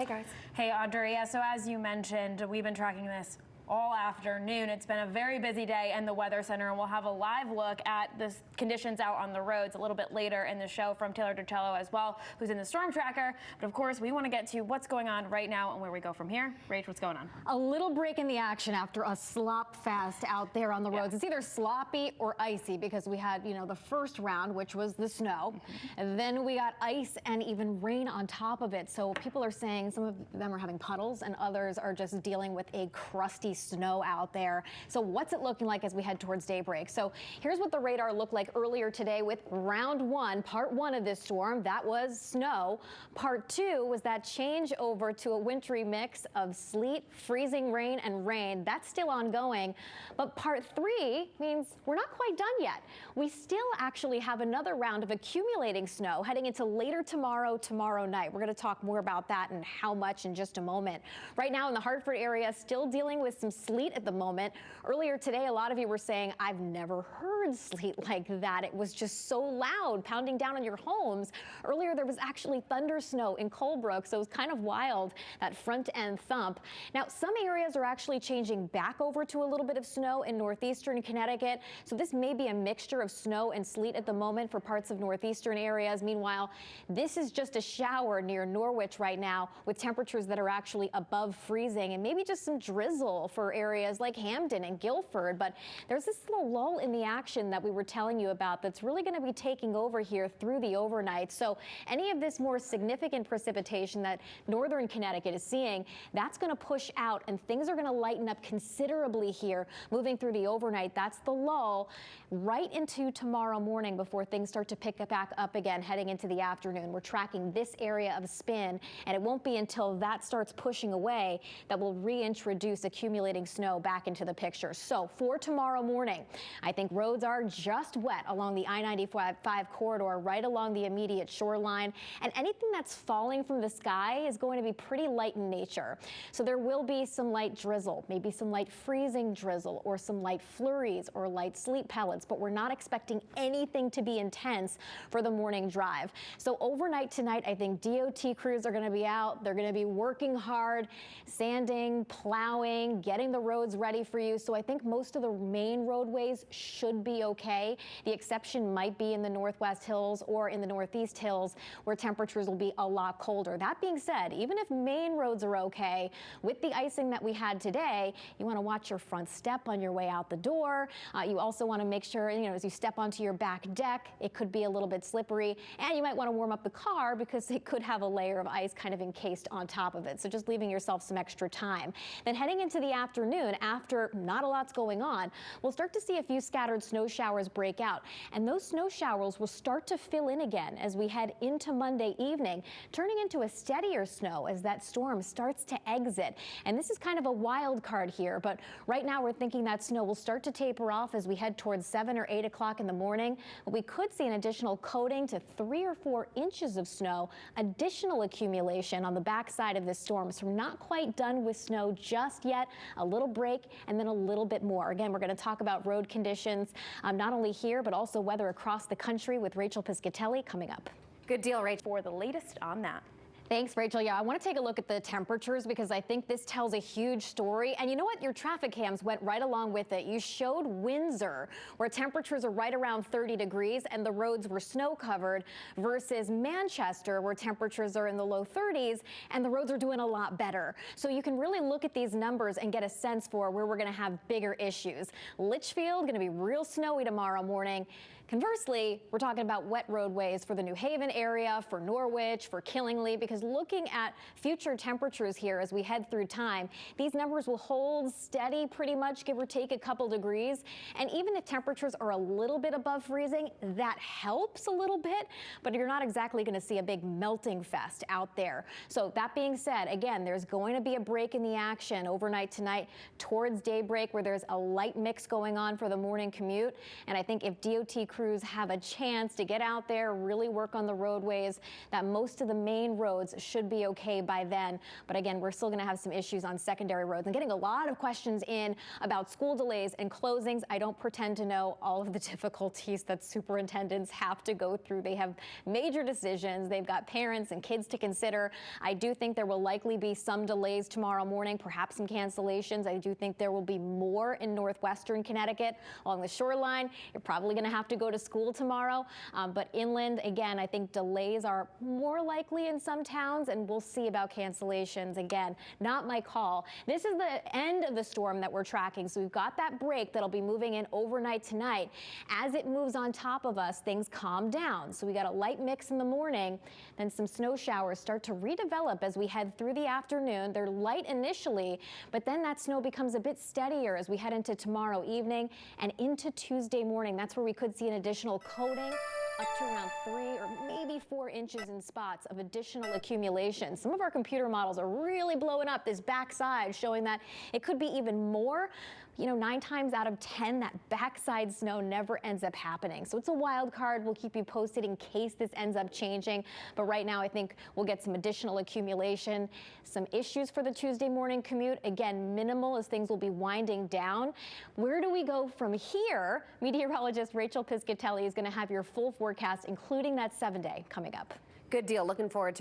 Hey guys. Hey Audrey, yeah, so as you mentioned, we've been tracking this all afternoon. It's been a very busy day in the Weather Center, and we'll have a live look at the conditions out on the roads a little bit later in the show from Taylor DiCello as well, who's in the Storm Tracker. But of course, we want to get to what's going on right now and where we go from here. Rach, what's going on? A little break in the action after a slop fest out there on the roads. It's either sloppy or icy because we had, the first round, which was the snow, and then we got ice and even rain on top of it. So people are saying some of them are having puddles and others are just dealing with a crusty snow out there. So what's it looking like as we head towards daybreak? So here's what the radar looked like earlier today with round one, part one of this storm. That was snow. Part two was that change over to a wintry mix of sleet, freezing rain, and rain. That's still ongoing. But part three means we're not quite done yet. We still actually have another round of accumulating snow heading into later tomorrow night. We're going to talk more about that and how much in just a moment. Right now in the Hartford area, still dealing with some sleet at the moment. Earlier today, a lot of you were saying, I've never heard sleet like that. It was just so loud, pounding down on your homes. Earlier, there was actually thunder snow in Colebrook, so it was kind of wild, that front end thump. Now, some areas are actually changing back over to a little bit of snow in northeastern Connecticut, so this may be a mixture of snow and sleet at the moment for parts of northeastern areas. Meanwhile, this is just a shower near Norwich right now with temperatures that are actually above freezing and maybe just some drizzle for areas like Hamden and Guilford. But there's this little lull in the action that we were telling you about that's really going to be taking over here through the overnight. So any of this more significant precipitation that northern Connecticut is seeing, that's going to push out and things are going to lighten up considerably here moving through the overnight. That's the lull right into tomorrow morning before things start to pick back up again heading into the afternoon. We're tracking this area of spin, and it won't be until that starts pushing away that we'll reintroduce accumulating snow back into the picture. So for tomorrow morning, I think roads are just wet along the I-95 corridor, right along the immediate shoreline, and anything that's falling from the sky is going to be pretty light in nature. So there will be some light drizzle, maybe some light freezing drizzle, or some light flurries or light sleet pellets, but we're not expecting anything to be intense for the morning drive. So overnight tonight, I think DOT crews are going to be out. They're going to be working hard, sanding, plowing, getting the roads ready for you. So I think most of the main roadways should be okay. The exception might be in the Northwest Hills or in the Northeast Hills where temperatures will be a lot colder. That being said, even if main roads are okay, with the icing that we had today, you want to watch your front step on your way out the door. You also want to make sure, as you step onto your back deck, it could be a little bit slippery, and you might want to warm up the car because it could have a layer of ice kind of encased on top of it. So just leaving yourself some extra time. Then heading into the afternoon, after not a lot's going on, we'll start to see a few scattered snow showers break out. And those snow showers will start to fill in again as we head into Monday evening, turning into a steadier snow as that storm starts to exit. And this is kind of a wild card here, but right now we're thinking that snow will start to taper off as we head towards 7 or 8 o'clock in the morning. But we could see an additional coating to 3 or 4 inches of snow, additional accumulation on the backside of this storm. So we're not quite done with snow just yet. A little break and then a little bit more. Again, we're going to talk about road conditions, not only here, but also weather across the country with Rachel Piscatelli coming up. Good deal, Rachel, for the latest on that. Thanks, Rachel. Yeah, I want to take a look at the temperatures because I think this tells a huge story. And you know what? Your traffic cams went right along with it. You showed Windsor, where temperatures are right around 30 degrees and the roads were snow covered, versus Manchester, where temperatures are in the low 30s and the roads are doing a lot better. So you can really look at these numbers and get a sense for where we're going to have bigger issues. Litchfield, going to be real snowy tomorrow morning. Conversely, we're talking about wet roadways for the New Haven area, for Norwich, for Killingly, because looking at future temperatures here as we head through time, these numbers will hold steady pretty much, give or take a couple degrees. And even if temperatures are a little bit above freezing, that helps a little bit, but you're not exactly going to see a big melting fest out there. So that being said, again, there's going to be a break in the action overnight tonight towards daybreak where there's a light mix going on for the morning commute. And I think if DOT crews crews have a chance to get out there, really work on the roadways, that most of the main roads should be okay by then. But again, we're still going to have some issues on secondary roads, and getting a lot of questions in about school delays and closings. I don't pretend to know all of the difficulties that superintendents have to go through. They have major decisions. They've got parents and kids to consider. I do think there will likely be some delays tomorrow morning, perhaps some cancellations. I do think there will be more in northwestern Connecticut along the shoreline. You're probably going to have to go to school tomorrow, but inland, again, I think delays are more likely in some towns, and we'll see about cancellations. Again, not my call. This is the end of the storm that we're tracking, so we've got that break that'll be moving in overnight tonight. As it moves on top of us, things calm down. So we got a light mix in the morning, then some snow showers start to redevelop as we head through the afternoon. They're light initially, but then that snow becomes a bit steadier as we head into tomorrow evening and into Tuesday morning. That's where we could see an additional coating up to around 3 or maybe 4 inches in spots of additional accumulation. Some of our computer models are really blowing up this backside, showing that it could be even more. 9 times out of 10, that backside snow never ends up happening. So it's a wild card. We'll keep you posted in case this ends up changing. But right now, I think we'll get some additional accumulation. Some issues for the Tuesday morning commute. Again, minimal as things will be winding down. Where do we go from here? Meteorologist Rachel Piscatelli is going to have your full forecast, including that 7-day coming up. Good deal. Looking forward to